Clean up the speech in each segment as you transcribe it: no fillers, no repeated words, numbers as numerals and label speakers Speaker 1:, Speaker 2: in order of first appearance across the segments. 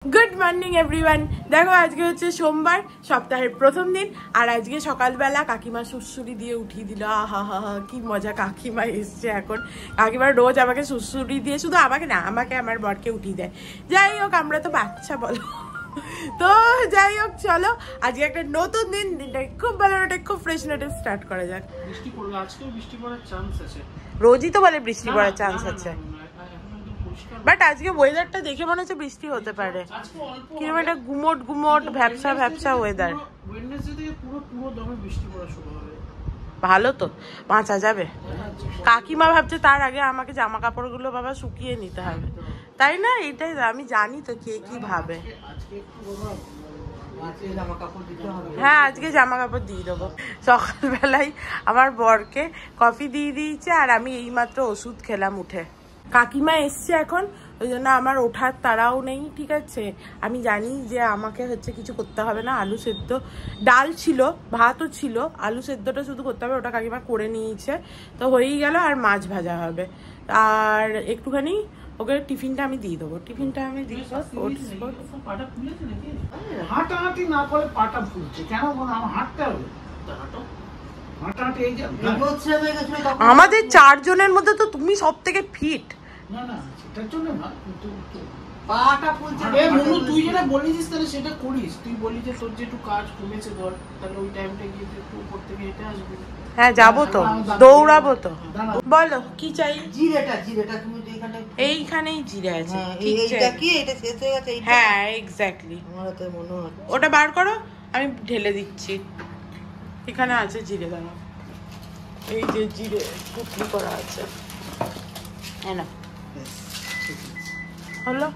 Speaker 1: Good morning everyone. देखो आज के হচ্ছে সোমবার, সপ্তাহের প্রথম দিন। আর আজকে সকালবেলা কাকিমা সুসুরি দিয়ে উঠিয়ে দিল। আহা হা হা কি মজা, কাকিমা এসছে এখন। কাকিমা রোজ আমাকে সুসুরি দিয়ে, শুধু আমাকে না, আমাকে আমার বরকে উঠিয়ে দেয়। যাই হোক, আমরা তো বাচ্চা বলো। তো যাই হোক, চলো আজকে একটা নতুন দিন, দিনটা খুব ভালো নোটে, খুব ফ্রেশ নোটে স্টার্ট করা যাক।
Speaker 2: বৃষ্টি পড়বে, আজকেও বৃষ্টি পড়ার চান্স আছে।
Speaker 1: রোজই তো বলে বৃষ্টি পড়ার চান্স আছে, বাট আজকে ওয়েদারটা দেখে মনে হচ্ছে বৃষ্টি হতে পারে। কিরকম একটা গুমোট গুমোট ভ্যাপসা ভ্যাপসা ওয়েদার।
Speaker 2: ওয়েডনেসডে থেকে পুরো দমে বৃষ্টি পড়া শুরু হবে।
Speaker 1: ভালো তো, বাঁচা যাবে। কাকিমা ভাবছে তার আগে আমাকে জামা কাপড়গুলো বাবা শুকিয়ে নিতে হবে, তাই না? এটাই আমি জানি তো কে কি ভাবে। হ্যাঁ, আজকে জামা কাপড় দিয়ে দেবো। সকালবেলায় আমার বরকে কফি দিয়ে দিয়েছে, আর আমি এইমাত্র ওষুধ খেলাম উঠে। কাকিমা এসছে এখন, ওই জন্য আমার ওঠার তাড়াও নেই, ঠিক আছে? আমি জানি যে আমাকে হচ্ছে কিছু করতে হবে না। আলু সেদ্ধ, ডাল ছিল, ভাতও ছিল, আলু সেদ্ধটা শুধু করতে হবে, ওটা কাকিমা করে নিয়েছে, তো হয়েই গেল। আর মাছ ভাজা হবে, আর একটুখানি ওকে টিফিনটা আমি দিয়ে দেবো। টিফিনটা আমি দিয়ে দেবো।
Speaker 2: হাঁটাহাঁটি না করে পাটা ফুলছে কেন? আমার হাঁটতে হবে।
Speaker 1: আমাদের 4 জনের মধ্যে তো তুমি সব থেকে ফিট।
Speaker 2: না না, সেটার জন্য না, কিন্তু পাটা ফুলছে। তুই যেটা বলিস তাহলে সেটা করিস। তুই বলি যে তোর যে একটু কাজ কমেছে ধর, তাহলে ওই টাইমটা গিয়ে একটু উপর থেকে হেঁটে আসবি।
Speaker 1: হ্যাঁ যাবো তো, দৌড়াবো তো। বলো কি চাই?
Speaker 3: জিরেটা তুমি তো এখানে,
Speaker 1: এইখানেই জিরে আছে।
Speaker 3: এইটা কি এটা শেষ হয়ে গেছে?
Speaker 1: হ্যাঁ এক্স্যাক্টলি,
Speaker 3: আমার তো মনে হচ্ছে।
Speaker 1: ওটা বার করো, আমি ঢেলে দিচ্ছি। এখানে আছে জিরে, দাঁড়াও, এই যে জিরে কুটলি করা আছে। হ্যাঁ না, হলো।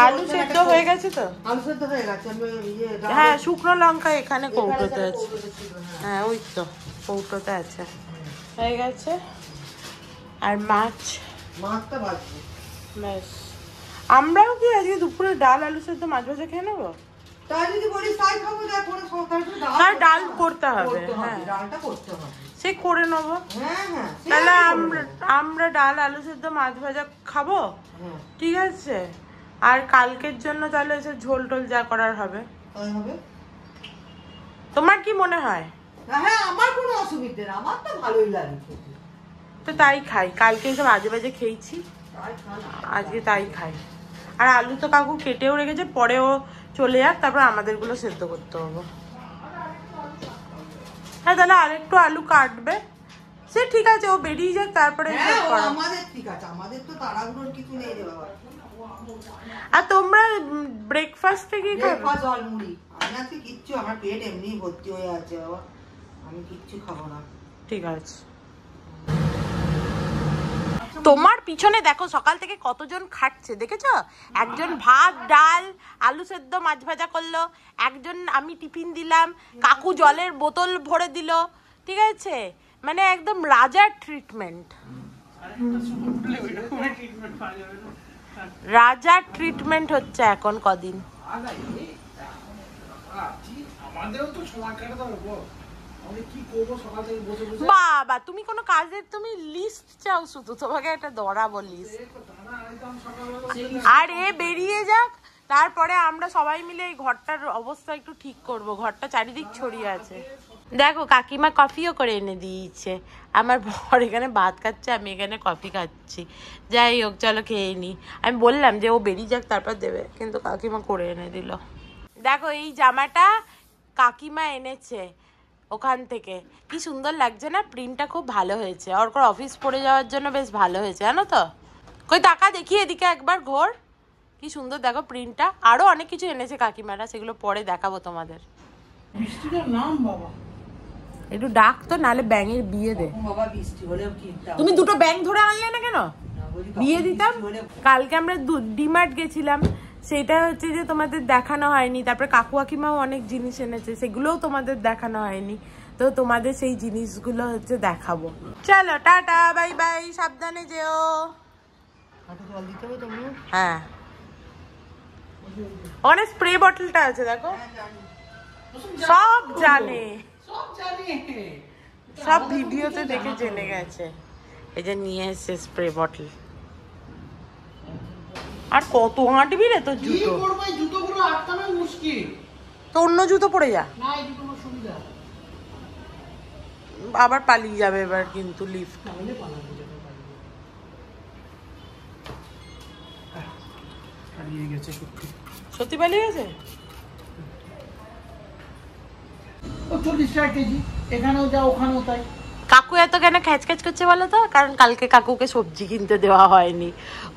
Speaker 1: আলু সেদ্ধ হয়ে গেছে তো?
Speaker 3: আলু সেদ্ধ হয়ে গেছে।
Speaker 1: হ্যাঁ, শুকনো লঙ্কা এখানে কৌটোতে আছে। হ্যাঁ ওই তো কৌটোতে আছে, হয়ে গেছে। আর মাছটা
Speaker 3: ভাজবো
Speaker 1: ব্যাস। আমরাও কি আজকে দুপুরে ডাল আলু সেদ্ধ মাছ ভাজা খেয়ে নেবো?
Speaker 3: তাই যদি বলিস তাই খাবো, যা করে
Speaker 1: আর ডাল করতে হবে। হ্যাঁ
Speaker 3: ডালটা করতে হবে,
Speaker 1: সে করে নেবো।
Speaker 3: হ্যাঁ
Speaker 1: তাহলে আমরা ডাল আলু সেদ্ধ মাছ ভাজা খাবো, ঠিক আছে? আর কালকের জন্য তাহলে এসে ঝোল টোল যা করার হবে। তোমার কি মনে হয়?
Speaker 3: হ্যাঁ, আমার কোনো অসুবিধা না, আমার তো ভালোই লাগে।
Speaker 1: তো তাই খাই, কালকে এসব বাজে বাজে খেয়েছি, আজকে তাই খাই। আর আলু তো কাকু কেটেও রেখেছে, পরেও চলে যাক, তারপর আমাদেরগুলো সেদ্ধ করতে হবে। হ্যাঁ তাহলে আরেকটু আলু কাটবে, সে ঠিক আছে, ও বেরিয়ে যাক, তারপরে
Speaker 3: আমাদের ঠিক আছে, আমাদের তো তাড়াহুড়োর কিছু নেই রে বাবা।
Speaker 1: আর তোমরা ব্রেকফাস্টে কি খাবে?
Speaker 3: ব্রেকফাস্ট জল মুড়ি। আমি আজকে কিচ্ছু, আমার পেট এমনি ভর্তি হয়ে আছে বাবা, আমি কিচ্ছু খাবো না।
Speaker 1: ঠিক আছে। তোমার পিছনে দেখো সকাল থেকে কতজন খাটছে, দেখেছো? একজন ভাত ডাল আলু সেদ্ধ মাছ ভাজা করলো, একজন আমি টিফিন দিলাম, কাকু জলের বোতল ভরে দিল, ঠিক আছে? মানে একদম রাজার ট্রিটমেন্ট, রাজার ট্রিটমেন্ট হচ্ছে এখন কদিন। বাবা তুমি কোনো কাজের তুমি লিস্ট চাও শুধু, তোমাকে একটা ধরাবো লিস্ট। আর এ বেরিয়ে যাক, তারপরে আমরা সবাই মিলে এই ঘরটার অবস্থা একটু ঠিক করব। ঘরটা চারিদিক ছড়িয়ে আছে। দেখো কাকিমা কফিও করে এনে দিয়েছে, আমার বর এখানে ভাত খাচ্ছে, আমি এখানে কফি খাচ্ছি। যাই হোক চলো খেয়ে নি। আমি বললাম যে ও বেরিয়ে যাক তারপর দেবে, কিন্তু কাকিমা করে এনে দিল। দেখো এই জামাটা কাকিমা এনেছে ওখান থেকে, কি সুন্দর লাগছে না? প্রিন্টটা খুব ভালো হয়েছে, ওর অফিস পরে যাওয়ার জন্য বেশ ভালো হয়েছে, জানো তো? কই টাকা দেখি এদিকে একবার, ঘোর, কি সুন্দর দেখো প্রিন্টটা। আরো অনেক কিছু এনেছে কাকিমারা, সেগুলো পরে দেখাবো তোমাদের। একটু ডাক তো, নালে ব্যাঙের বিয়ে দে। তুমি দুটো ব্যাঙ ধরে আনলে না কেন? বিয়ে দিতাম। কালকে আমরা ডিমার্ট গেছিলাম, সেটা হচ্ছে যে তোমাদের দেখানো হয়নি। তারপরে কাকু কাকিমাও অনেক জিনিস এনেছে, সেগুলোও তোমাদের দেখানো হয়নি, তো তোমাদের সেই জিনিসগুলো হচ্ছে দেখাবো। চলো টাটা, বাই বাই, সাবধানে যেও। হ্যাঁ ওখানে স্প্রে বটলটা আছে দেখো, সব জানে, সব ভিডিওতে দেখে জেনে গেছে। এই যে নিয়ে এসছে স্প্রে বটল। আর কত হাঁটবি রে তোর
Speaker 2: কি
Speaker 1: জুতো?
Speaker 2: করব এই জুতোগুলো আটকানো মুশকিল।
Speaker 1: তো অন্য জুতো পরে যা।
Speaker 2: না এই জুতো সুবিধা।
Speaker 1: আবার পালিয়ে যাবে এবার কিন্তু লিফট।
Speaker 2: তাহলে পালাবো যাবে পালিয়ে গেছে সত্যি।
Speaker 1: সত্যি পালিয়ে গেছে?
Speaker 2: ও 40 টাকা কেজি, এখানেও যা ওখানেও তাই।
Speaker 1: কাকু এত কেন খ্যাচখ্যাচ করছে বলো তো? কারণ কালকে কাকুকে সবজি কিনতে দেওয়া হয়নি,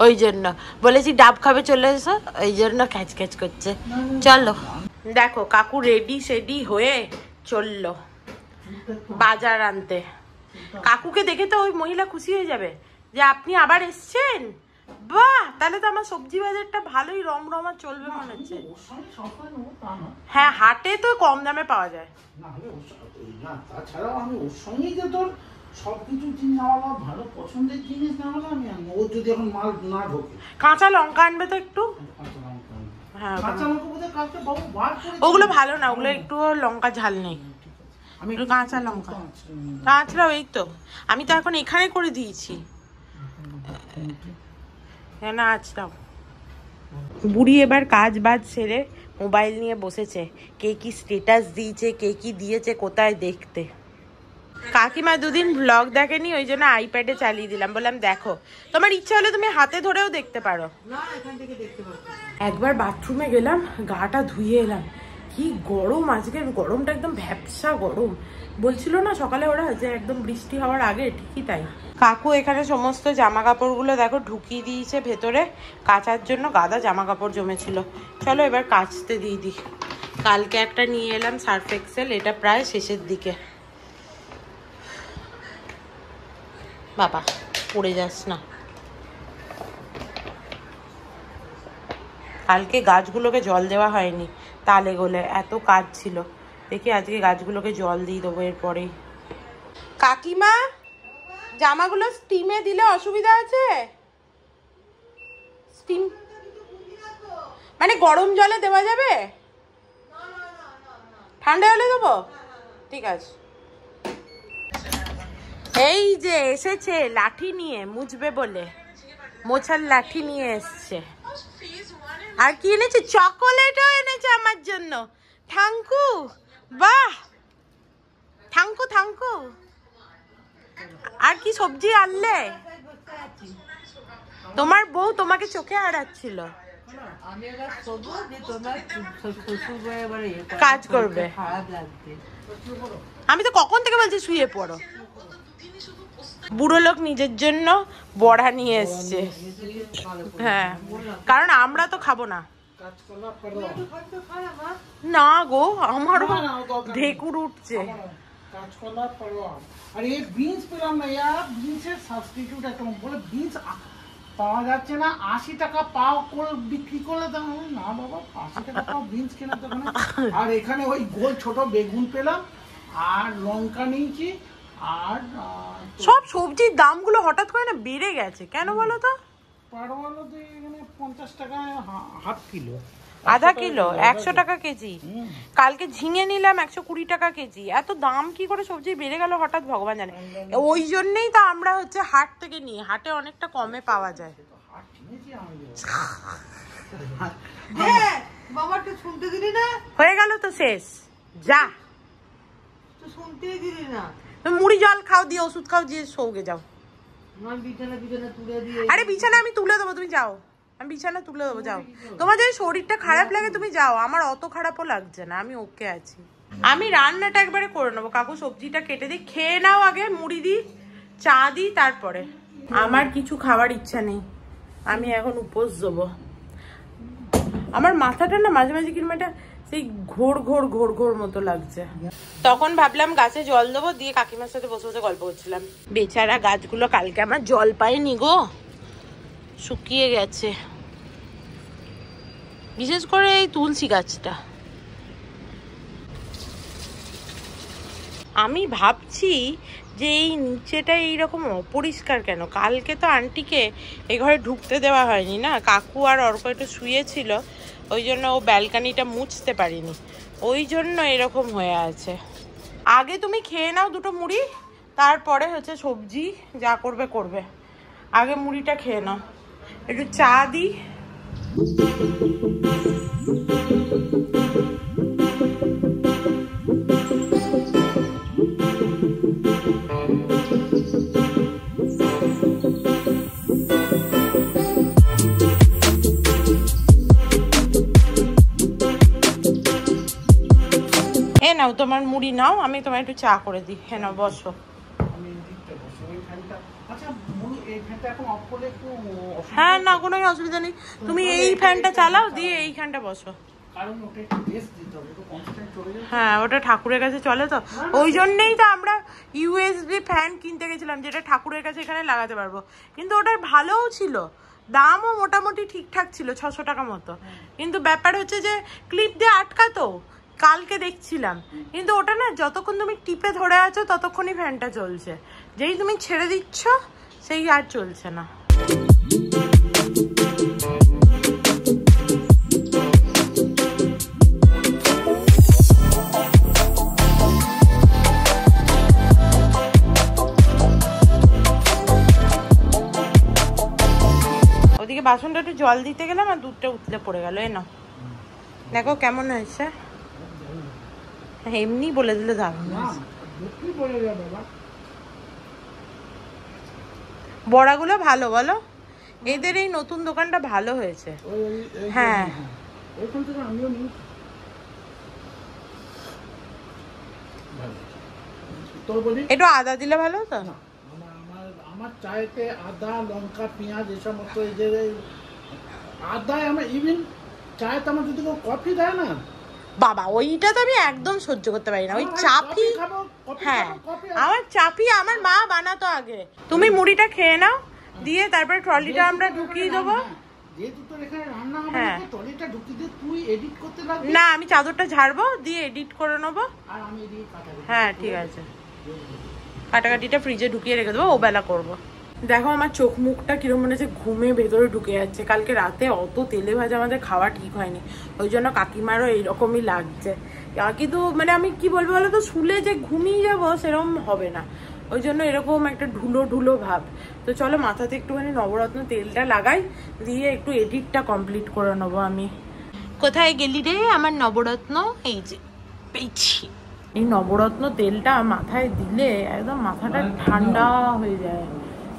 Speaker 1: ওই জন্য বলেছি ডাব খাবে চলে এসো, ওই জন্য খ্যাচখ্যাচ করছে। চলো দেখো কাকু রেডি সেডি হয়ে চললো বাজার আনতে। কাকুকে দেখে তো ওই মহিলা খুশি হয়ে যাবে যে আপনি আবার এসছেন। বাহ, তাহলে তো আমার সবজি বাজারটা ভালোই রমরমা চলবে মনে হচ্ছে। হ্যাঁ, হাটে তো কম দামে পাওয়া যায়।
Speaker 2: না তাছাড়াও আমি ওর সঙ্গেই যে তোর সবকিছু জিনিস নেওয়া ভালো পছন্দের জিনিস নেওয়া আমি আনবো। ওর যদি এখন মাল না ঢোকে।
Speaker 1: কাঁচা লঙ্কা আনবে তো একটু। হ্যাঁ,
Speaker 2: কাঁচা লঙ্কা বোধহয় কালকে বাবু বার করে।
Speaker 1: ওগুলো ভালো না, ওগুলো একটু লঙ্কা ঝাল নেই।
Speaker 2: আমি
Speaker 1: একটু কাঁচা লঙ্কা কাঁচা, এই তো আমি তো এখন এখানে করে দিয়েছি। না আচ্ছা, বুড়ি এবার কাজ বাজ সেরে মোবাইল নিয়ে বসেছে, কে কি স্ট্যাটাস দিয়েছে, কে কি দিয়েছে কোথায় দেখতে। কাকিমা দুদিন ব্লগ দেখেনি, ওই জন্য আইপ্যাডে চালিয়ে দিলাম, বললাম দেখো, তোমার ইচ্ছা হলে তুমি হাতে ধরেও দেখতে পারো। একবার বাথরুমে গেলাম, গাটা ধুয়ে এলাম, কি গরম আজকে, গরমটা একদম ভ্যাপসা গরম। বলছিল না সকালে ওরা যে একদম বৃষ্টি হওয়ার আগে, ঠিকই তাই। কাকু এখানে সমস্ত জামা কাপড়গুলো দেখো ঢুকিয়ে দিয়েছে ভেতরে কাচার জন্য, গাদা জামা কাপড় জমেছিল। চলো এবার কাচতে দিয়ে দিই। কালকে একটা নিয়ে এলাম সার্ফ এক্সেল, এটা প্রায় শেষের দিকে। বাবা পড়ে যাস না। কালকে গাছগুলোকে জল দেওয়া হয়নি, তালে গোলে এত কাজ ছিল। দেখি আজকে গাছগুলোকে জল দিয়ে দেবো এরপরেই। কাকিমা, জামাগুলো স্টিমে দিলে অসুবিধা আছে? স্টিম মানে গরম জলে দেওয়া যাবে? ঠান্ডা হলে দেবো? ঠিক আছে। এই যে এসেছে লাঠি নিয়ে মুছবে বলে, মোছার লাঠি নিয়ে এসছে। আর কি এনেছে? চকোলেটও এনেছে আমার জন্য। থ্যাঙ্কু, বাহ থ্যাঙ্কু থ্যাঙ্কু। আর কি সবজি আনলে? তোমার বউ তোমাকে চোখে হারাচ্ছিল, কাজ করবে। আমি তো কখন থেকে বলছি শুয়ে পড়ো। বুড়ো লোক নিজের জন্য বড়া নিয়ে এসছে। হ্যাঁ, কারণ আমরা তো খাবো না। না গো, আমারও ঢেকুর উঠছে।
Speaker 2: আর এই বিনস পেলাম না, বিনসের সাবস্টিটিউট একটা বলে বিনস পাওয়া যাচ্ছে না, 80 টাকা পাও করে বিক্রি করলে দাম না বাবা, 80 টাকা পাও বিনস কেনা তো। আর এখানে ওই গোল ছোট বেগুন পেলাম, আর লঙ্কা নিয়েছি, আর
Speaker 1: সব সবজির দামগুলো হঠাৎ করে না বেড়ে গেছে কেন বলো তো?
Speaker 2: পারওয়ালো তো এখানে 50 টাকায় হাফ কিলো,
Speaker 1: আধা কিলো 100 টাকা কেজি। কালকে ঝিঙে নিলাম 120 টাকা কেজি। এত দাম কি করে সবজি বেড়ে গেল হঠাৎ ভগবান জানে। ওই জন্যই তো আমরা হচ্ছে হাট থেকে নিই, হাটে অনেকটা কমে পাওয়া যায়। হয়ে গেল তো শেষ, যা মুড়ি জল খাও, দিয়ে ওষুধ খাও, দিয়ে শোকে যাও। আরে বিছানা আমি তুলে দেবো, তুমি যাও, আমি বিছানা তুলে দেবো, যাও। তোমার যদি শরীরটা খারাপ লাগে তুমি যাও, আমার অত খারাপও লাগছে না, আমি ওকে আছি। আমি রান্নাটা একবারে করে নেবো। কাকু সবজিটা কেটে দিই, খেয়ে নাও আগে, মুড়ি দিই, চা দিই, তারপরে। আমার কিছু খাওয়ার ইচ্ছা নেই, আমি এখন উপোস দেবো। আমার মাথাটা না মাঝে মাঝে কিরম একটা সেই ঘোর ঘোর ঘোর ঘোর মতো লাগছে। তখন ভাবলাম গাছে জল দেবো, দিয়ে কাকিমার সাথে বসে বসে গল্প করছিলাম। বেচারা গাছগুলো কালকে আমার জল পায়নি গো, শুকিয়ে গেছে, বিশেষ করে এই তুলসী গাছটা। আমি ভাবছি যে এই নিচেটা এইরকম অপরিষ্কার কেন। কালকে তো আন্টিকে এই ঘরে ঢুকতে দেওয়া হয়নি না, কাকু আর অর্ক একটু শুয়েছিল, ওই জন্য ও ব্যালকানিটা মুছতে পারিনি, ওই জন্য এরকম হয়ে আছে। আগে তুমি খেয়ে নাও দুটো মুড়ি, তারপরে হচ্ছে সবজি যা করবে করবে। আগে মুড়িটা খেয়ে নাও, একটু চা দিই, নাও তোমার মুড়ি নাও, আমি তোমার একটু চা করে দিই। হ্যাঁ নাও বসো। হ্যাঁ না কোনো অসুবিধা নেই, তুমি এই ফ্যানটা চালাও দিয়ে এইখানটা বসো। হ্যাঁ ওটা ঠাকুরের কাছে চলে তো, ওই জন্যই তো আমরা ইউএসবি ফ্যান কিনতে গেছিলাম যেটা ঠাকুরের কাছে এখানে লাগাতে পারবো। কিন্তু ওটার ভালোও ছিল, দামও মোটামুটি ঠিকঠাক ছিল, 600 টাকা মতো। কিন্তু ব্যাপার হচ্ছে যে ক্লিপ দিয়ে আটকাতো, কালকে দেখছিলাম। কিন্তু ওটা না যতক্ষণ তুমি টিপে ধরে আছো ততক্ষণই ফ্যানটা চলছে, যেই তুমি ছেড়ে দিচ্ছ সেই আর চলছে না। ওদিকে বাসনটা একটু জল দিতে গেলাম আর দুধটা উতলে পড়ে গেল। এ না দেখো কেমন হয়েছে, এমনি বলে দিলে দারুণ। বড়াগুলো ভালো বলো, এদের এই নতুন দোকানটা ভালো হয়েছে। হ্যাঁ একটু আদা দিলে ভালো হতো।
Speaker 2: আমার চাইতে আদা লঙ্কা পেঁয়াজ এই সমস্ত, এই যে আদা আমার ইভেন চাইতে আমার যদি কেউ কফি দেয় না
Speaker 1: বাবা, ওইটা তো আমি একদম সহ্য করতে পারি না, ওই চাপি। হ্যাঁ আমার চাপি আমার মা বানাতো আগে। তুমি মুড়িটা খেয়ে নাও, দিয়ে তারপরে ট্রলিটা আমরা ঢুকিয়ে দেবো। না আমি চাদরটা ঝাড়বো, দিয়ে এডিট করে নেবো। হ্যাঁ ঠিক আছে, কাটাকাটিটা ফ্রিজে ঢুকিয়ে রেখে দেবো, ও বেলা করবো। দেখো আমার চোখ মুখটা কিরম মনে হচ্ছে ঘুমে ভেতরে ঢুকে যাচ্ছে। কালকে রাতে অত তেলে ভাজা আমাদের খাওয়া ঠিক হয়নি, ওই জন্য কাকিমারও এইরকমই লাগছে। কিন্তু মানে আমি কি বলবো বলো তো, শুলে যে ঘুমিয়ে যাবো সেরকম হবে না, ওই জন্য এরকম একটা ঢুলো ঢুলো ভাব। তো চলো মাথাতে একটুখানি নবরত্ন তেলটা লাগাই, দিয়ে একটু এডিটটা কমপ্লিট করে নেবো আমি। কোথায় গেলি রে আমার নবরত্ন? এই যে পেয়েছি। এই নবরত্ন তেলটা মাথায় দিলে একদম মাথাটা ঠান্ডা হয়ে যায়,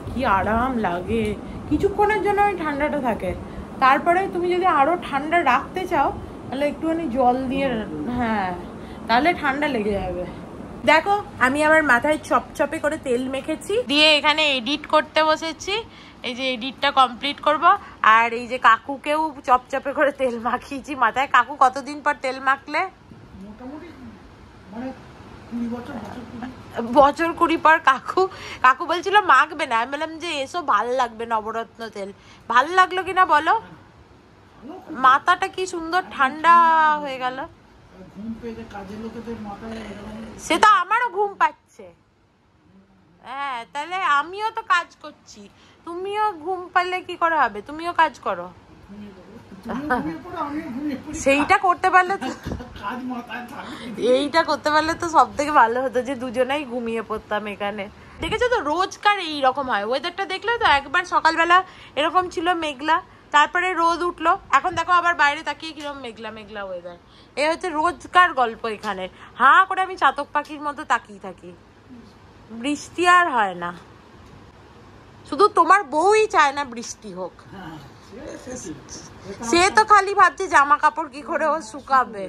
Speaker 1: কি আরাম লাগে। কিছুক্ষণের জন্য ওই ঠান্ডাটা থাকে, তারপরে তুমি যদি আরো ঠান্ডা রাখতে চাও তাহলে একটুখানি জল দিয়ে, হ্যাঁ তাহলে ঠান্ডা লেগে যাবে। দেখো আমি আবার মাথায় চপচপে করে তেল মেখেছি, দিয়ে এখানে এডিট করতে বসেছি। এই যে এডিটটা কমপ্লিট করব। আর এই যে কাকুকেও চপচপে করে তেল মাখিয়েছি মাথায়। কাকু কতদিন পর তেল মাখলে?
Speaker 2: মোটামুটি মানে
Speaker 1: বছর 20 পর কাকু বলছিল মাখবে না। আমি বললাম যে এসো ভাল লাগবে নবরত্ন তেল। ভাল লাগলো কিনা বলো? মাথাটা কি সুন্দর ঠান্ডা হয়ে গেল। সে তো আমারও ঘুম পাচ্ছে। হ্যাঁ তাহলে আমিও তো কাজ করছি, তুমিও ঘুম পারলে কি করে হবে? তুমিও কাজ করো। সেইটা করতে পারলে তো, এইটা করতে পারলে তো সব থেকে ভালো হতো যে দুজনেই ঘুমিয়ে পড়তাম এখানে। দেখেছো তো রোজকার এইরকম হয়। ওয়েদারটা দেখলে তো, একবার সকালবেলা এরকম ছিল মেঘলা, তারপরে রোদ উঠলো, এখন দেখো আবার বাইরে তাকিয়ে কিরকম মেঘলা মেঘলা ওয়েদার। এই হচ্ছে রোজকার গল্প এখানে। হাঁ করে আমি চাতক পাখির মতো তাকিয়ে থাকি, বৃষ্টি আর হয় না। শুধু তোমার বউই চায় না বৃষ্টি হোক, সে তো খালি ভাবছে জামা কাপড় কি করে ও শুকাবে,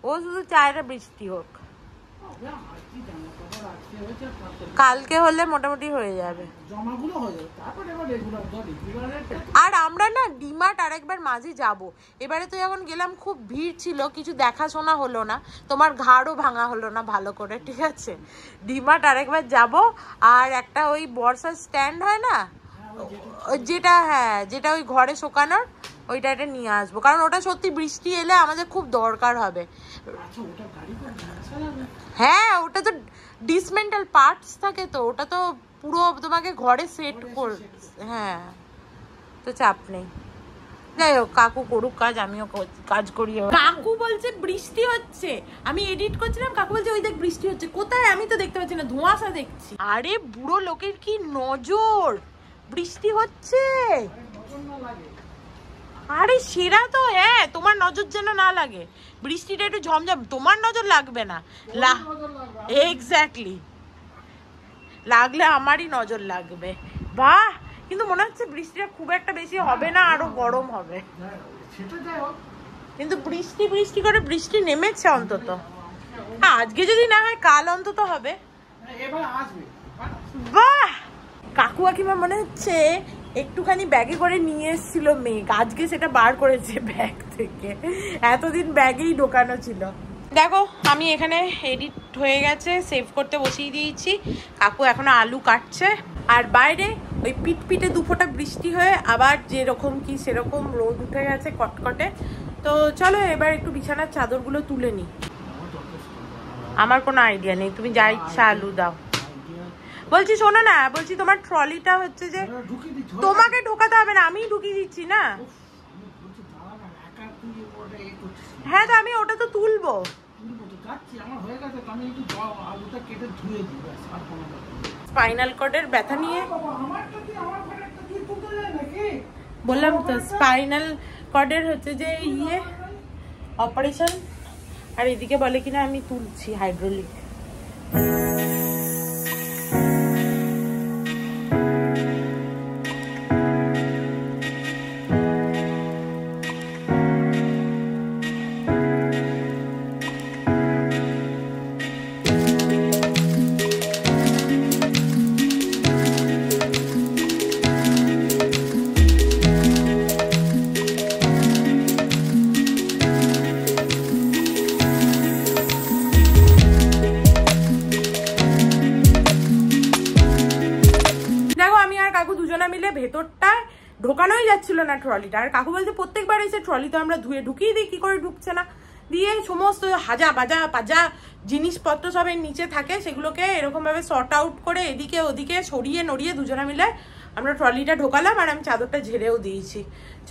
Speaker 1: ও শুধু চায় না বৃষ্টি হোক। কালকে হলে মোটামুটি হয়ে যাবে। আর আমরা না ডিমার্ট আরেকবার মাঝে যাব। এবারে তো যখন গেলাম খুব ভিড় ছিল, কিছু দেখাশোনা হলো না, তোমার ঘাড়ও ভাঙা হলো না ভালো করে, ঠিক আছে? ডিমার্ট আরেকবার যাব। আর একটা ওই বর্ষার স্ট্যান্ড হয় না যেটা, হ্যাঁ যেটা ওই ঘরে শোকানোর, ওইটা এটা নিয়ে আসবো, কারণ ওটা সত্যি বৃষ্টি এলে আমাদের খুব দরকার হবে। হ্যাঁ ওটা তো ডিসমেন্টাল পার্টস থাকে, তো ওটা তো পুরো তোমাকে ঘরে সেট কর। হ্যাঁ তো চাপ নেই, যাই হোক কাকু করুক কাজ, আমিও কাজ করি। কাকু বলছে বৃষ্টি হচ্ছে, আমি এডিট করছিলাম, কাকু বলছে ওই দেখ বৃষ্টি হচ্ছে। কোথায়? আমি তো দেখতে পাচ্ছি না, ধোঁয়াশা দেখছি। আরে বুড়ো লোকের কি নজর, বৃষ্টি হচ্ছে। আরে সেরা তো, হ্যাঁ তোমার নজর যেন না লাগে, বৃষ্টিটা একটু ঝমঝম, তোমার নজর লাগবে না, এক্স্যাক্টলি, লাগলে আমারই নজর লাগবে। বাহ, কিন্তু মনে হচ্ছে বৃষ্টিটা খুব একটা বেশি হবে না, আরো গরম হবে। কিন্তু বৃষ্টি বৃষ্টি করে বৃষ্টি নেমেছে অন্তত, আজকে যদি না হয় কাল অন্তত হবে। বাহ, কাকু কাকিমা মনে হচ্ছে একটুখানি ব্যাগে করে নিয়ে এসেছিল মেঘ, আজকে সেটা বার করেছে ব্যাগ থেকে, এতদিন ব্যাগেই ঢোকানো ছিল। দেখো আমি এখানে এডিট হয়ে গেছে, সেভ করতে বসিয়ে দিয়েছি, কাকু এখনো আলু কাটছে, আর বাইরে ওই পিটপিটে দুফোঁটা বৃষ্টি হয়ে আবার যেরকম কি সেরকম রোদ উঠে গেছে কটকটে। তো চলো এবার একটু বিছানার চাদরগুলো তুলে নিই। আমার কোনো আইডিয়া নেই, তুমি যা ইচ্ছা আলু দাও। বলছি শোনো না, বলছি তোমার ট্রলিটা হচ্ছে যে তোমাকে ঢোকাতে হবে না, আমি ঢুকিয়ে দিচ্ছি না। হ্যাঁ তো আমি ওটা তো তুলবো। স্পাইনাল কর্ডের ব্যথা নিয়ে বললাম তো, স্পাইনাল কর্ডের হচ্ছে যে ইয়ে অপারেশন, আর এদিকে বলে কিনা আমি তুলছি হাইড্রোলিক। ভেতরটায় ঢোকানোই যাচ্ছিল না ট্রলিটা, আর কাকু বলছে প্রত্যেকবার এসে ট্রলি তো আমরা ধুয়ে ঢুকিয়ে দিই, কি করে ঢুকছে না, দিয়ে সমস্ত হাজা বাজা পাজা জিনিসপত্র সব এর নিচে থাকে, সেগুলোকে এরকম ভাবে সর্ট আউট করে এদিকে ওদিকে সরিয়ে নড়িয়ে দুজনে মিলে আমরা ট্রলিটা ঢোকালাম, আর আমি চাদরটা ঝেড়েও দিয়েছি।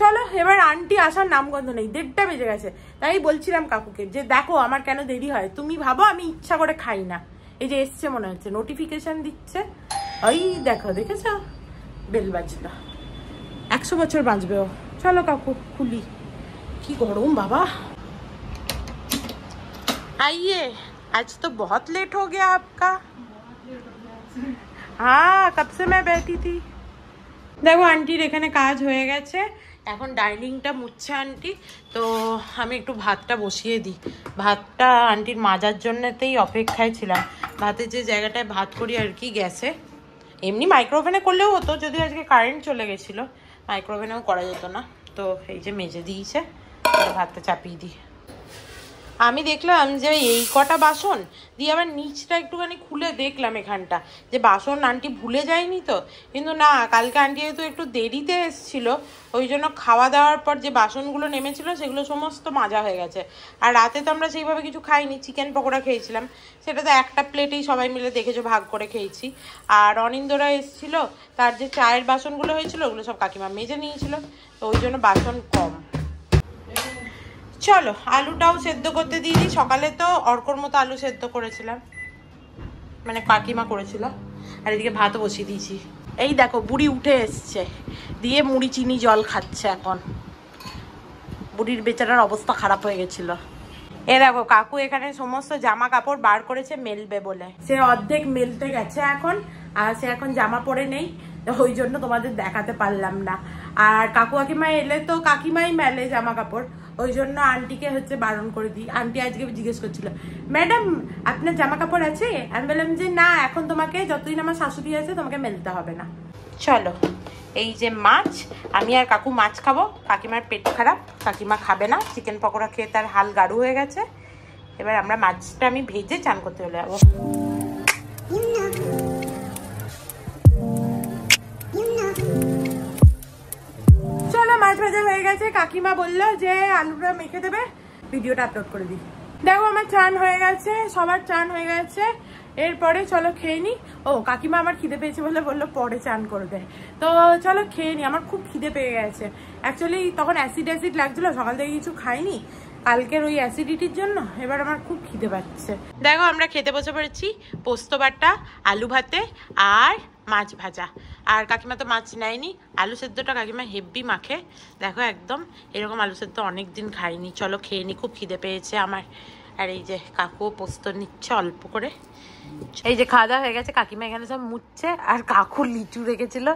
Speaker 1: চলো এবার আন্টি আসার নামগন্ধ নেই, 1:30 বেজে গেছে। তাই বলছিলাম কাকুকে যে দেখো আমার কেন দেরি হয়, তুমি ভাবো আমি ইচ্ছা করে খাই না। এই যে এসছে মনে হচ্ছে, নোটিফিকেশন দিচ্ছে, ওই দেখো, দেখেছ বেল বাজলো, 100 বছর বাঁচবে ও। চলো কাকু খুলি, কি গরম বাবা। आइए, आज तो बहुत लेट हो गया आपका। हाँ, कब से मैं बैठी थी। দেখো আন্টির এখানে কাজ হয়ে গেছে, এখন ডাইনিংটা মুছছে আন্টি, তো আমি একটু ভাতটা বসিয়ে দিই। ভাতটা আন্টির মাজার জন্যতেই অপেক্ষায় ছিলাম, ভাতের যে জায়গাটায় ভাত করি আর কি গ্যাসে, এমনি মাইক্রোওভেনে করলেও হতো, যদি আজকে কারেন্ট চলে গেছিলো মাইক্রোওভেনেও করা যেত না। তো এই যে মেজে দিয়েছে, ভাতটা চাপিয়ে দিই। আমি দেখলাম যে এই কটা বাসন দিয়ে আবার নিচটা একটুখানি খুলে দেখলাম এখানটা, যে বাসন আন্টি ভুলে যায়নি তো, কিন্তু না, কালকে আন্টি যেহেতু একটু দেরিতে এসেছিলো, ওই জন্য খাওয়া দাওয়ার পর যে বাসনগুলো নেমেছিল সেগুলো সমস্ত মাজা হয়ে গেছে। আর রাতে তো আমরা সেইভাবে কিছু খাইনি, চিকেন পকোড়া খেয়েছিলাম, সেটা তো একটা প্লেটেই সবাই মিলে দেখেছো ভাগ করে খেয়েছি। আর অনিন্দরা এসেছিলো, তার যে চায়ের বাসনগুলো হয়েছিল ওগুলো সব কাকিমা মেজে নিয়েছিল, তো ওই জন্য বাসন কম। চলো আলুটাও সেদ্ধ করতে দিয়ে দিই, সকালে তো অর্কর মতো আলু সেদ্ধ করেছিলাম, মানে কাকিমা করেছিল। আর এদিকে ভাতও বসিয়ে দিয়েছি। এই দেখো বুড়ি উঠে এসছে, দিয়ে মুড়ি চিনি জল খাচ্ছে এখন, বুড়ির বেচারার অবস্থা খারাপ হয়ে গেছিল। এ দেখো কাকু এখানে সমস্ত জামা কাপড় বার করেছে মেলবে বলে, সে অর্ধেক মেলতে গেছে এখন, আর সে এখন জামা পরে নেই, ওই জন্য তোমাদের দেখাতে পারলাম না। আর কাকু কাকিমা এলে তো কাকিমাই মেলে জামা কাপড়, ওই জন্য আন্টিকে হচ্ছে বারণ করে দিই। আন্টি আজকে জিজ্ঞেস করছিল, ম্যাডাম আপনার জামা কাপড় আছে? আমি বললাম যে না, এখন তোমাকে যতদিন আমার শাশুড়ি আছে তোমাকে মেলতে হবে না। চলো এই যে মাছ, আমি আর কাকু মাছ খাবো, কাকিমার পেট খারাপ, কাকিমা খাবে না, চিকেন পকোড়া খেয়ে তার হাল গাড়ু হয়ে গেছে। এবার আমরা মাছটা আমি ভেজে চান করতে চলে যাবো। চলো মাছ ভাজা হয়ে গেছে, কাকিমা বললো যে আলুটা মেখে দেবে, ভিডিওটা আপলোড করে দিই। দেখো আমার চান হয়ে গেছে, সবার চান হয়ে গেছে, এরপরে চলো খেয়ে নি। ও কাকিমা আমার খিদে পেয়েছে বলে বললো পরে চান করবে, তো চলো খেয়ে নি, আমার খুব খিদে পেয়ে গেছে। অ্যাকচুয়ালি তখন অ্যাসিড লাগছিল, সকাল থেকে কিছু খাইনি কালকের ওই অ্যাসিডিটির জন্য, এবার আমার খুব খিদে পাচ্ছে। দেখো আমরা খেতে বসে পড়েছি, পোস্ত বাটা, আলু ভাতে আর মাছ ভাজা। আর কাকিমা তো মাছ নেয়নি, আলু সেদ্ধটা কাকিমা হেব্বি মাখে, দেখো একদম এরকম আলু সেদ্ধ অনেক দিন খাইনি। চলো খেয়ে নি, খুব খিদে পেয়েছে আমার। আর এই যে কাকু পোস্ত নিচ্ছে অল্প করে। এই যে খাওয়া দাওয়া হয়ে গেছে, কাকিমা এখানে সব মুছছে, আর কাকু লিচু রেখেছিল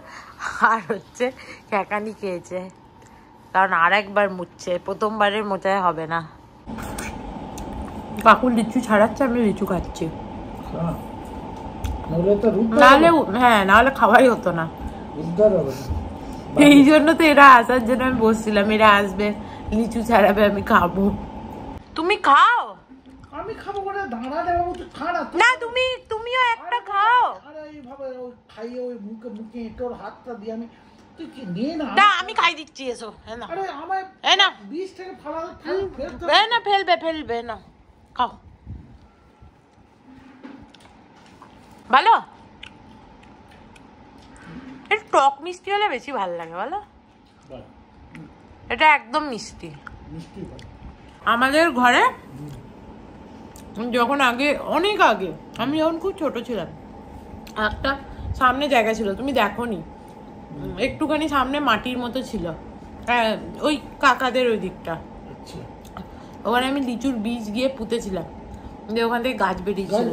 Speaker 1: আর হচ্ছে ক্যাকানি খেয়েছে, কারণ আর একবার মুছছে, প্রথমবারের মোচায় হবে না। কাকু লিচু ছাড়াচ্ছে, আমি লিচু খাচ্ছি। নাহলে হ্যাঁ, নাহলে খাওয়াই হতো না। এই জন্য তো এরা আসার জন্য আমি বসছিলাম, এরা আসবে লিচু ছাড়াবে, আমি খাবো। তুমি খাও।
Speaker 2: আমি খাবো করে দাঁড়ালে বাবু, তুই খা
Speaker 1: না, তুমিও একটা খাও।
Speaker 2: আরে এইভাবে খাইয়ে ওই মুখে মুখে তোর হাতটা দিয়ে আমি, তুই কি নিয়ে না।
Speaker 1: না, আমি খাই দিচ্ছি, এসো।
Speaker 2: আরে আমায়
Speaker 1: না
Speaker 2: বীজ থেকে ফালালে
Speaker 1: না, ফেলবে না, খাও। ভালো, একটু টক মিষ্টি হলে বেশি ভালো লাগে, বলো? এটা একদম মিষ্টি। আমাদের ঘরে যখন আগে, অনেক আগে, আমি যখন খুব ছোট ছিলাম, একটা সামনে জায়গা ছিল, তুমি দেখোনি, একটুখানি সামনে মাটির মতো ছিল, ওই কাকাদের ওই দিকটা, ওখানে আমি লিচুর বীজ গিয়ে পুঁতেছিলাম, ওখান থেকে গাছ বেরিয়েছিল।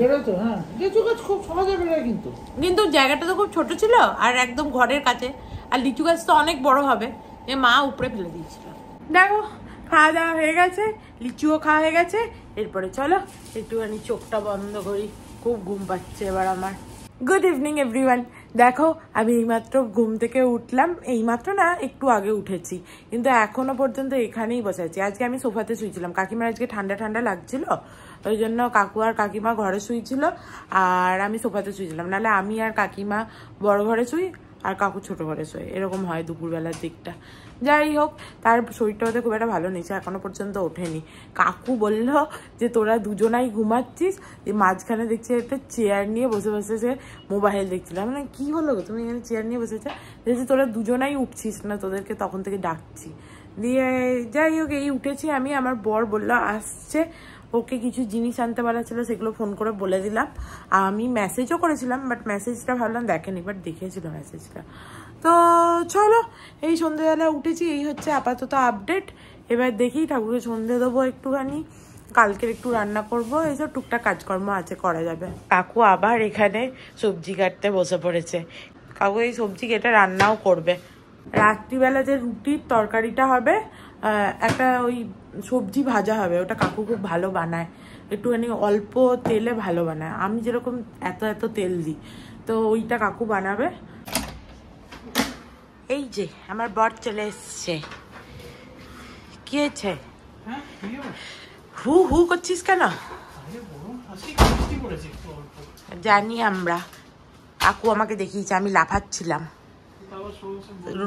Speaker 2: লিচু গাছ খুব সহজে বেরোয়,
Speaker 1: কিন্তু জায়গাটা তো খুব ছোট ছিল আর একদম ঘরের কাছে, আর লিচু গাছ তো অনেক বড় হবে, যে মা উপরে ফেলে দিয়েছিল। দেখো খাওয়া দাওয়া হয়ে গেছে, লিচুও খাওয়া হয়ে গেছে, এরপরে চলো একটুখানি চোখটা বন্ধ করি, খুব ঘুম পাচ্ছে এবার আমার। Good evening everyone. দেখো আমি এইমাত্র ঘুম থেকে উঠলাম, এইমাত্র না একটু আগে উঠেছি, কিন্তু এখনো পর্যন্ত এখানেই বসে আছি। আজকে আমি সোফাতে শুয়েছিলাম, কাকিমার আজকে ঠান্ডা ঠান্ডা লাগছিল, ওই জন্য কাকু আর কাকিমা ঘরে শুয়েছিল আর আমি সোফাতে শুয়েছিলাম। নাহলে আমি আর কাকিমা বড় ঘরে শুই আর কাকু ছোট ঘরে শোয়, এরকম হয় দুপুরবেলার দিকটা। যাই হোক, তার শরীরটা হতে খুব একটা ভালো নেই, এখনো পর্যন্ত ওঠেনি। কাকু বলল যে তোরা দুজনাই ঘুমাচ্ছিস, যে মাঝখানে দেখছি একটা চেয়ার নিয়ে বসে বসে সে মোবাইল দেখছিলাম। মানে কি হলো গো, তুমি এখানে চেয়ার নিয়ে বসেছো, যে তোরা দুজনাই উঠছিস না, তোদেরকে তখন থেকে ডাকছি। দিয়ে যাই হোক, এই উঠেছি আমি, আমার বর বললো আসছে, ওকে কিছু জিনিস আনতে বলা ছিল, সেগুলো ফোন করে বলে দিলাম। আমি মেসেজও করেছিলাম, বাট মেসেজটা ভাবলাম দেখেনি, বাট দেখেছিল মেসেজটা। তো চলো, এই সন্ধ্যেবেলা উঠেছি, এই হচ্ছে আপাতত আপডেট। এবার দেখি ঠাকুরকে সন্ধ্যে দেবো একটুখানি, কালকের একটু রান্না করবো, এইসব টুকটাক কাজকর্ম আছে, করা যাবে। কাকু আবার এখানে সবজি কাটতে বসে পড়েছে, কাকু এই সবজি কেটে রান্নাও করবে। রাত্রিবেলা যে রুটির তরকারিটা হবে, একটা ওই সবজি ভাজা হবে, ওটা কাকু খুব ভালো বানায়, একটুখানি অল্প তেলে ভালো বানায়, আমি যেরকম এত এত তেল দিই, তো ওইটা কাকু বানাবে। এই যে আমার বর চলে এসছে। কি হয়েছে, হু হু করছিস কেন? জানি আমরা, কাকু আমাকে দেখিয়েছে আমি লাফাচ্ছিলাম,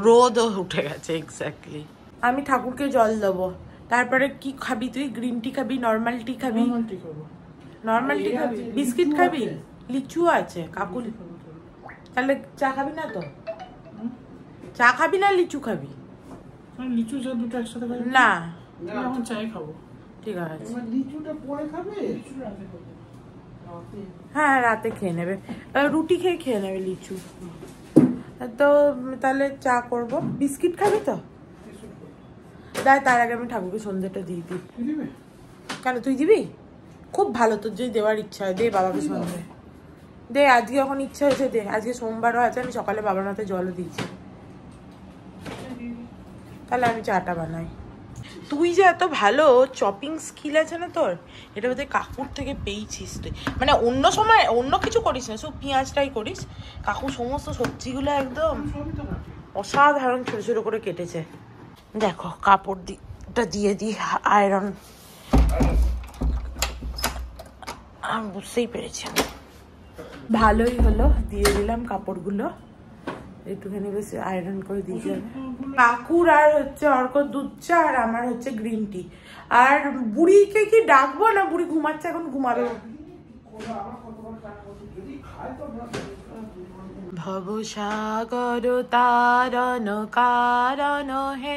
Speaker 1: রোদও উঠে গেছে। এক্স্যাক্টলি। আমি ঠাকুরকে জল দেবো, তারপরে কি খাবি তুই? গ্রিন টি খাবি, নর্মাল টি খাবি? নর্মাল টি খাবি? বিস্কিট খাবি? লিচু আছে কাকু, তাহলে চা খাবি না? তো চা খাবি না লিচু খাবি?
Speaker 2: লিচু চা দুটো একসাথে খাবি
Speaker 1: না,
Speaker 2: এখন চাই খাবো।
Speaker 1: ঠিক আছে,
Speaker 2: লিচুটা পরে খাবে?
Speaker 1: হ্যাঁ রাতে খেয়ে নেবে, রুটি খেয়ে নেবে লিচু। তো তাহলে চা করবো। বিস্কিট খাবি তো? তাই তার আগে আমি ঠাকুরকে সন্ধ্যেটা দিয়ে দিই। কেন তুই দিবি? খুব ভালো, তোর যদি দেওয়ার ইচ্ছা হয় দে বাবাকে সন্ধ্যে দে। আজকে যখন ইচ্ছা হয়েছে দে, আজকে সোমবারও আছে, আমি সকালে বাবার মাথায় জলও দিয়েছি। তাহলে আমি চাটা বানাই। তুই যে এত ভালো চপিং স্কিল আছে না তোর, এটা বোধহয় কাকুর থেকে পেয়েছিস তুই। মানে অন্য সময় অন্য কিছু করিস না, শুধু পেঁয়াজটাই করিস। কাকু সমস্ত সবজিগুলো একদম অসাধারণ ছোট ছোট করে কেটেছে। দেখো কাপড়টা দিয়ে দিই আয়রন, আমি বুঝতেই পেরেছি। ভালোই হলো, দিয়ে দিলাম কাপড়গুলো, একটুখানি বেশ আয়রন করে দিয়ে যাবে। কাকুর আর হচ্ছে অর্ক দুধ চা, আর আমার হচ্ছে গ্রিন টি। আর বুড়িকে কি ডাকবো না? বুড়ি ঘুমাচ্ছে, এখন ঘুমাবে। ভবসাগর তারণ কারণ হে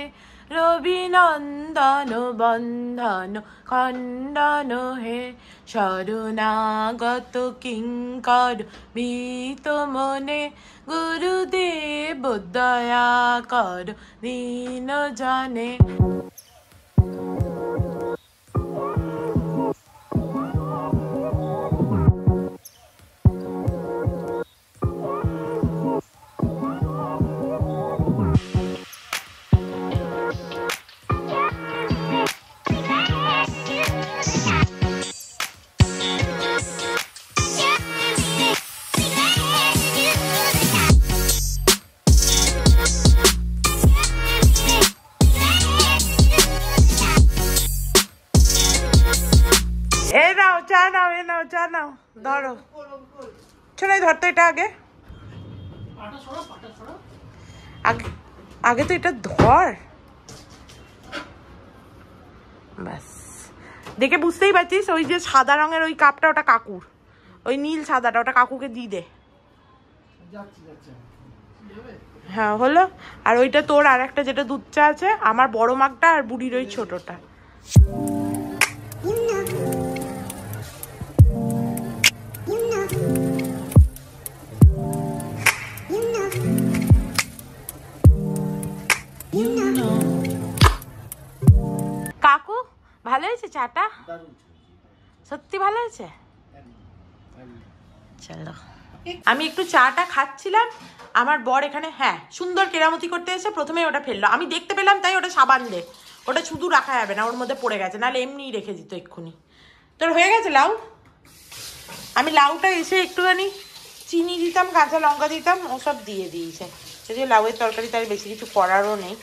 Speaker 1: রবিনন্দন বন্ধন খণ্ডন হে শরণাগত কিঙ্কর ভীত মনে গুরুদেব দয়া কর দীন জনে। চা নাও ধরো শোনাই ধরতো এটা আগে আগে তো এটা ধর ব্যাস দেখে বুঝতেই পারছিস ওই যে সাদা রঙের ওই কাপটা ওটা কাকুর ওই নীল সাদাটা ওটা কাকুকে দিয়ে দে হ্যাঁ হলো আর ওইটা তোর আর একটা যেটা দুধ চা আছে আমার বড় মাগটা আর বুড়ির ওই ছোটটা কাকু ভালো হয়েছে চাটা সত্যি ভালো হয়েছে চলো আমি একটু চাটা খাচ্ছিলাম আমার বর এখানে হ্যাঁ সুন্দর কেরামতি করতে এসে প্রথমে ওটা ফেললো আমি দেখতে পেলাম তাই ওটা সাবান দে ওটা শুধু রাখা যাবে না ওর মধ্যে পড়ে গেছে নাহলে এমনিই রেখে দিত এক্ষুনি তোর হয়ে গেছে লাউ আমি লাউটা এসে একটুখানি চিনি দিতাম কাঁচা লঙ্কা দিতাম ওসব দিয়ে দিয়েছে যদিও লাউয়ের তরকারি তার বেশি কিছু করারও নেই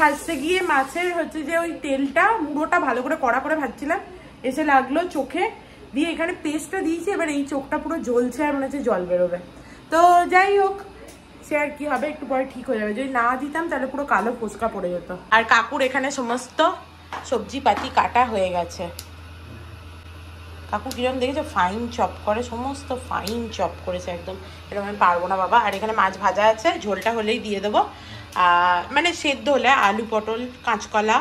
Speaker 1: ভাজতে গিয়ে মাছের হচ্ছে যে ওই তেলটা মুড়োটা ভালো করে কড়া করে ভাজছিলাম এসে লাগলো চোখে দিয়ে এখানে পেস্টটা দিয়েছি এবার এই চোখটা পুরো জ্বলছে আর মনে হচ্ছে জল বেরোবে তো যাই হোক সে আর কি হবে একটু পরে ঠিক হয়ে যাবে যদি না দিতাম তাহলে পুরো কালো ফোসকা পড়ে যেত আর কাকুর এখানে সমস্ত সবজি পাতি কাটা হয়ে গেছে কাকু কিরকম দেখেছো ফাইন চপ করে সমস্ত ফাইন চপ করেছে একদম এরকম আমি পারবো না বাবা আর এখানে মাছ ভাজা আছে ঝোলটা হলেই দিয়ে দেবো মানে সেদ্ধ হলে আলু পটল কাঁচকলা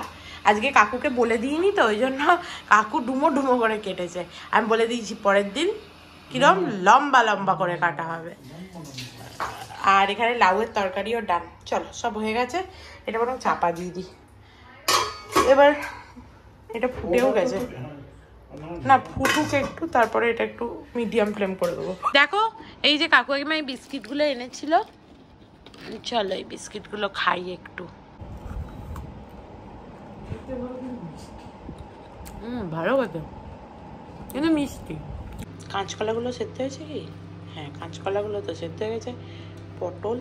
Speaker 1: আজকে কাকুকে বলে দিইনি তো ওই জন্য কাকু ডুমো ডুমো করে কেটেছে আমি বলে দিয়েছি পরের দিন কিরম লম্বা লম্বা করে কাটা হবে আর এখানে লাউয়ের তরকারিও ডান চলো সব হয়ে গেছে এটা বরং চাপা দিয়ে দিই এবার এটা ফুটেও গেছে না ফুটুক একটু তারপরে এটা একটু মিডিয়াম ফ্লেম করে দেবো দেখো এই যে কাকু একদম এই বিস্কিটগুলো এনেছিল চলো এই বিস্কিটগুলো খাই একটু ভালো খেতে কিন্তু মিষ্টি কাঁচকলাগুলো সেদ্ধ হয়েছে কি হ্যাঁ কাঁচকলাগুলো তো সেদ্ধ হয়ে গেছে পটল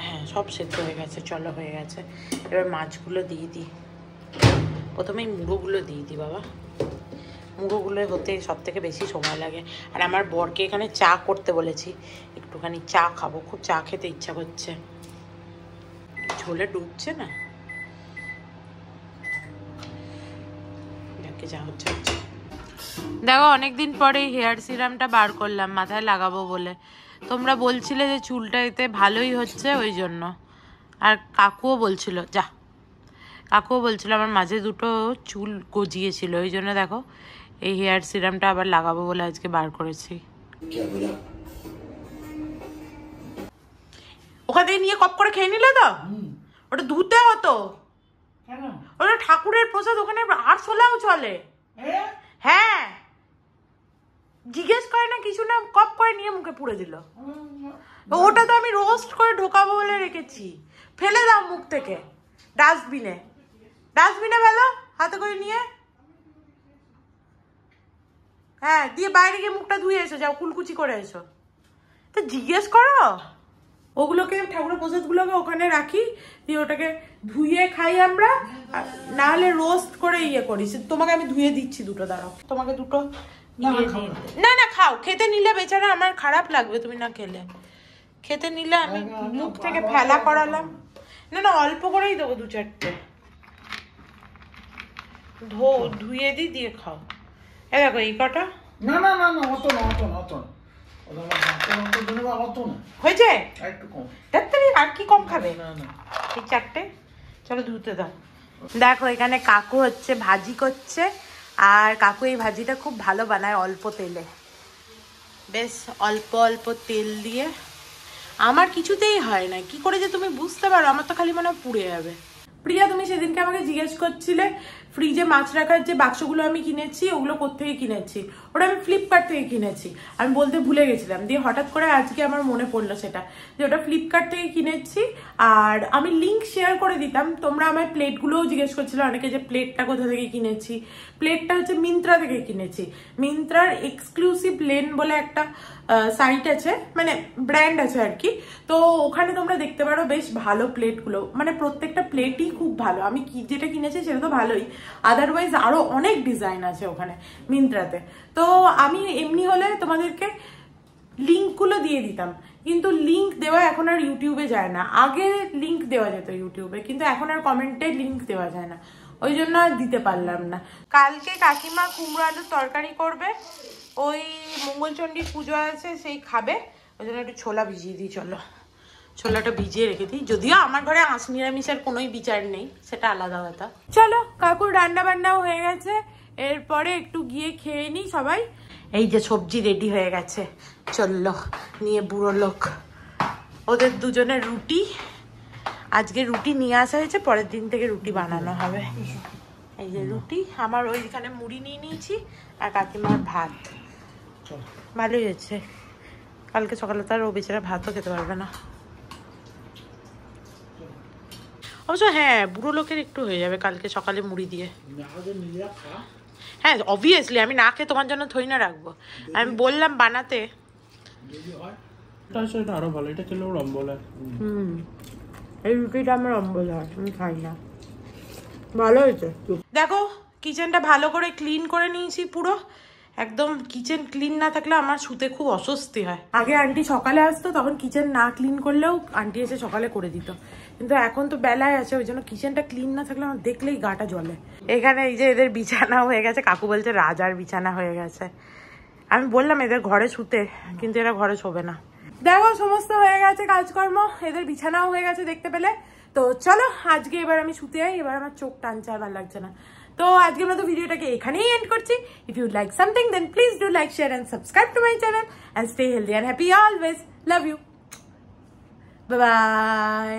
Speaker 1: হ্যাঁ সব সেদ্ধ হয়ে গেছে চলো হয়ে গেছে এবার মাছগুলো দিয়ে দিই প্রথমেই মুড়োগুলো দিয়ে দিই বাবা মুড়োগুলো হতে সব থেকে বেশি সময় লাগে আর আমার বরকে এখানে চা করতে বলেছি একটুখানি চা খাবো খুব চা খেতে ইচ্ছা করছে ঝোলে ডুবছে না যা হচ্ছে দেখো অনেকদিন পরে হেয়ার সিরামটা বার করলাম মাথায় লাগাবো বলে তোমরা বলছিলে যে চুলটা এতে ভালোই হচ্ছে ওই জন্য আর কাকুও বলছিল কাকুও বলছিল আমার মাঝে দুটো চুল গজিয়েছিল ওই জন্য দেখো এই হেয়ার সিরামটা আবার লাগাবো বলে আজকে বার করেছি ওখান থেকে নিয়ে কপ করে খেয়ে নিলে তো ওটা ধুতে হতো ওটা ঠাকুরের প্রসাদ ওখানে আর ছোলাও চলে হ্যাঁ জিজ্ঞেস করে না কিছু না কপ করে নিয়ে মুখে পুড়ে দিল ওটা তো আমি রোস্ট করে ঢোকাবো বলে রেখেছি। ফেলে দাও মুখ থেকে, ডাস্টবিনে ফেলো হাতে করে নিয়ে। হ্যাঁ, দিয়ে বাইরে গিয়ে মুখটা ধুয়ে এসো, যাও কুলকুচি করে এসো। তো জিজ্ঞেস করো, ওগুলোকে ঠাকুরের প্রসাদগুলোকে ওখানে রাখি, দিয়ে ওটাকে ধুয়ে খাই আমরা, না হলে রোস্ট করে ইয়ে করি। তোমাকে আমি ধুয়ে দিচ্ছি দুটো, দাঁড়াও তোমাকে দুটো। না না খাও, খেতে নিলে বেচারা আমার খারাপ লাগবে তুমি না খেলে। খেতে নিলে আমি মুখ থেকে ফেলা করালাম। না না অল্প করেই দেবো, 2-4টে ধুয়ে দিই, দিয়ে খাও। এ দেখো এই কটা।
Speaker 2: না না না না অত না, অত না, অত না,
Speaker 1: হয়েছে
Speaker 2: একটু কম।
Speaker 1: আর কি কম খাবে?
Speaker 2: না না
Speaker 1: এই 4টে, চলো ধুতে দাও। দেখো এখানে কাকু হচ্ছে ভাজি করছে, আর কাকু এই ভাজিটা খুব ভালো বানায়, অল্প তেলে, বেশ অল্প অল্প তেল দিয়ে। আমার কিছুতেই হয় না, কি করে যে তুমি বুঝতে পারো? আমার তো খালি মনে হয় পুড়ে যাবে। প্রিয়া, তুমি সেদিনকে আমাকে জিজ্ঞেস করছিলে ফ্রিজে মাছ রাখার যে বাক্সগুলো আমি কিনেছি ওগুলো কোত্থেকে কিনেছি। ওটা আমি ফ্লিপকার্ট থেকে কিনেছি, আমি বলতে ভুলে গেছিলাম। দিয়ে হঠাৎ করে আজকে আমার মনে পড়লো সেটা, যে ওটা ফ্লিপকার্ট থেকে কিনেছি। আর আমি লিঙ্ক শেয়ার করে দিতাম। তোমরা আমার প্লেটগুলোও জিজ্ঞেস করছিলে অনেকে, যে প্লেটটা কোথা থেকে কিনেছি। প্লেটটা হচ্ছে মিন্ত্রা থেকে কিনেছি। মিন্ত্রার এক্সক্লুসিভ লেন বলে একটা সাইট আছে, মানে ব্র্যান্ড আছে আর কি। তো ওখানে তোমরা দেখতে পারো বেশ ভালো প্লেটগুলো, মানে প্রত্যেকটা প্লেটই খুব ভালো। আমি যেটা কিনেছি সেটা তো ভালোই, আদারওয়াইজ আরো অনেক ডিজাইন আছে ওখানে মিন্ত্রাতে। তো আমি এমনি হলে তোমাদেরকে লিঙ্কগুলো দিয়ে দিতাম, কিন্তু লিঙ্ক দেওয়া এখন আর ইউটিউবে যায় না। আগে লিঙ্ক দেওয়া যেত ইউটিউবে, কিন্তু এখন আর কমেন্টে লিঙ্ক দেওয়া যায় না, ওই জন্য আর দিতে পারলাম না। কালকে কাকিমা কুমড়ো আলুর তরকারি করবে, ওই মঙ্গলচণ্ডীর পুজো আছে সেই খাবে, ওই জন্য একটু ছোলা ভিজিয়ে দিই। চলো ছোলাটা ভিজিয়ে রেখে দিই। যদিও আমার ঘরে আঁশ নিরামিষের কোনোই বিচার নেই, সেটা আলাদা কথা। চলো কাকুর রান্না বান্নাও হয়ে গেছে, এরপরে একটু গিয়ে খেয়ে নিই সবাই। এই যে সবজি রেডি হয়ে গেছে, চললো নিয়ে বুড়ো লোক। ওদের দুজনের রুটি, আজকে রুটি নিয়ে আসা হয়েছে, পরের দিন থেকে রুটি বানানো হবে। এই যে রুটি, আমার ওইখানে মুড়ি নিয়ে নিয়েছি, আর কাকিমার ভাত। ভালোই হয়েছে, কালকে সকালে তো আর ও বেচারা ভাতও খেতে পারবে না। অবশ্য হ্যাঁ, বুড়ো লোকের একটু হয়ে যাবে কালকে সকালে মুড়ি দিয়ে। হ্যাঁ অবভিয়াসলি, আমি না খেয়ে তোমার জন্য থই না রাখবো, আমি বললাম বানাতে।
Speaker 4: এটা আরো ভালো, এটা খেলেও অম্বল হয়।
Speaker 1: এই রুটিটা আমার অম্বল হয়, আমি খাই না। ভালো হয়েছে। দেখো কিচেনটা ভালো করে ক্লিন করে নিয়েছি পুরো, একদম কিচেন ক্লিন না থাকলে আমার শুতে খুব অস্বস্তি হয়। আগে আন্টি সকালে আসতো, তখন কিচেন না ক্লিন করলেও আন্টি এসে সকালে করে দিত, কিন্তু এখন তো বেলায় আছে, ওই জন্য কিচেনটা ক্লিন না থাকলে আমার দেখলেই গাটা জ্বলে। এখানে এই যে এদের বিছানা হয়ে গেছে, কাকু বলছে রাজার বিছানা হয়ে গেছে। আমি বললাম এদের ঘরে শুতে, কিন্তু এরা ঘরে শোবে না। দেখো সমস্ত হয়ে গেছে কাজকর্ম, এদের বিছানাও হয়ে গেছে দেখতে পেলে। তো চলো আজকে এবার আমি শুতে যাই, এবার আমার চোখ টানছে, আর ভালো লাগছে না। তো আজকের মতো ভিডিওটাকে এখানেই এন্ড করছি। If you like something then please do like, share and subscribe to my channel and stay healthy and happy always. Love you, bye by.